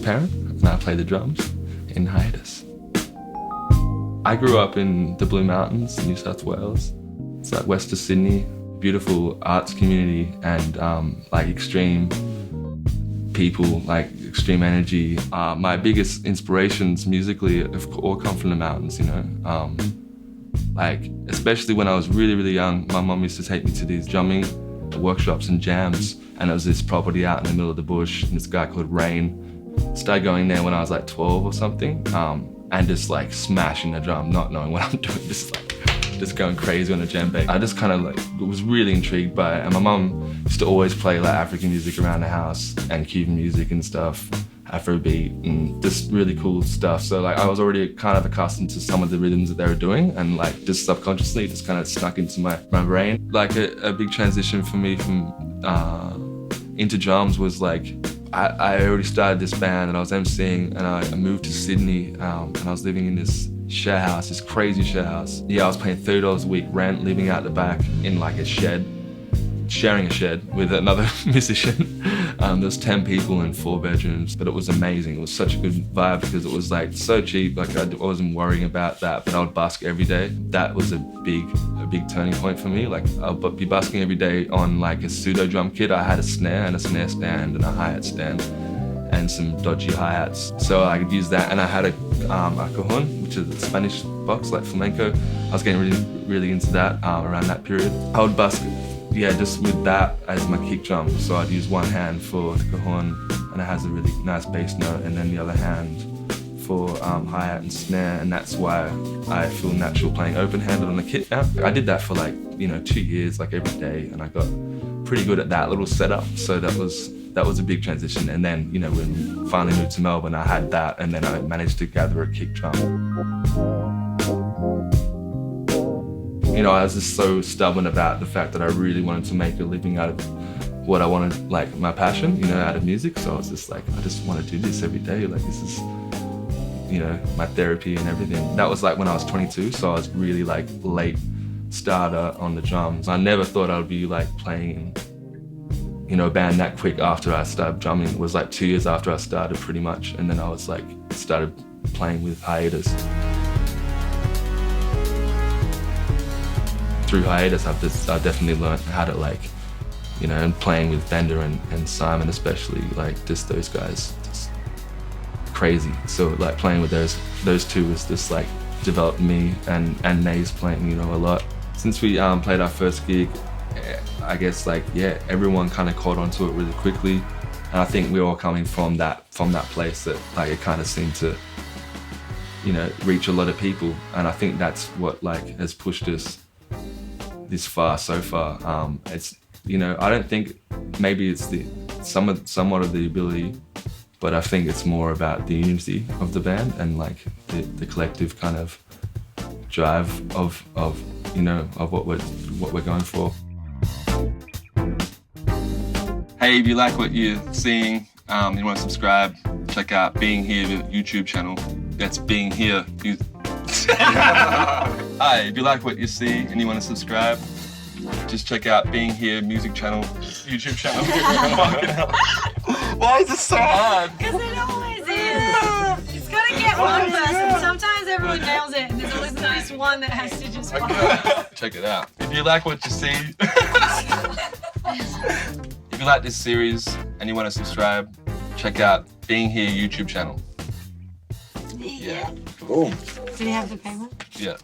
parent, and I play the drums in Hiatus. I grew up in the Blue Mountains, New South Wales. It's like west of Sydney, beautiful arts community and like extreme people, like extreme energy. My biggest inspirations musically have all come from the mountains, you know. Like, especially when I was really, really young, my mum used to take me to these drumming workshops and jams, and there was this property out in the middle of the bush, and this guy called Rain. Started going there when I was like 12 or something, and just like smashing the drum, not knowing what I'm doing, just going crazy on a djembe. I just kind of like was really intrigued by it, and my mum used to always play like African music around the house and Cuban music and stuff, Afrobeat and just really cool stuff. So like I was already kind of accustomed to some of the rhythms that they were doing, and like just subconsciously just kind of snuck into my brain. Like a big transition for me from into drums was like I already started this band and I was MCing, and I moved to Sydney and I was living in this share house, this crazy share house. Yeah, I was paying $30 a week rent, living out the back in like a shed, sharing a shed with another musician. There was 10 people in 4 bedrooms, but it was amazing. It was such a good vibe because it was like so cheap. Like I wasn't worrying about that, but I would busk every day. That was a big turning point for me. Like I'll be busking every day on like a pseudo drum kit. I had a snare and a snare stand and a hi-hat stand and some dodgy hi-hats. So I could use that, and I had a cajon, which is a Spanish box like flamenco. I was getting really into that around that period. I would busk, yeah, just with that as my kick drum. So I'd use one hand for the cajon, and it has a really nice bass note, and then the other hand for hi-hat and snare, and that's why I feel natural playing open-handed on the kit now. I did that for like, 2 years, like every day, and I got pretty good at that little setup. So that was a big transition. And then, when we finally moved to Melbourne, I had that, and then I managed to gather a kick drum. I was just so stubborn about the fact that I really wanted to make a living out of what I wanted, like my passion, out of music. So I was just like, I just want to do this every day. Like this is, my therapy and everything. That was like when I was 22, so I was really like late starter on the drums. I never thought I would be like playing in, a band that quick after I started drumming. It was like 2 years after I started pretty much. And then I was like, started playing with Hiatus. Through Hiatus, I definitely learned how to like, and playing with Bender and Simon especially, like just those guys, just crazy. So like playing with those two was just like developed me, and Nays playing, a lot. Since we played our first gig, I guess like, yeah, everyone kind of caught onto it really quickly. And I think we were all coming from that place that like it kind of seemed to, reach a lot of people. And I think that's what like has pushed us this far so far. It's, I don't think maybe it's somewhat of the ability, but I think it's more about the unity of the band and like the collective kind of drive of what we're going for. Hey, if you like what you're seeing, you want to subscribe, check out Being Here YouTube channel. That's Being Here. Hi, if you like what you see and you want to subscribe, just check out Being Here music channel, YouTube channel. Why is this so hard? Because it always is. It's got to get one person. Sometimes everyone nails it, and there's always this one that has to just follow. Check it out. If you like what you see, if you like this series and you want to subscribe, check out Being Here YouTube channel. Yeah. Boom. Do you have the payment? Yeah.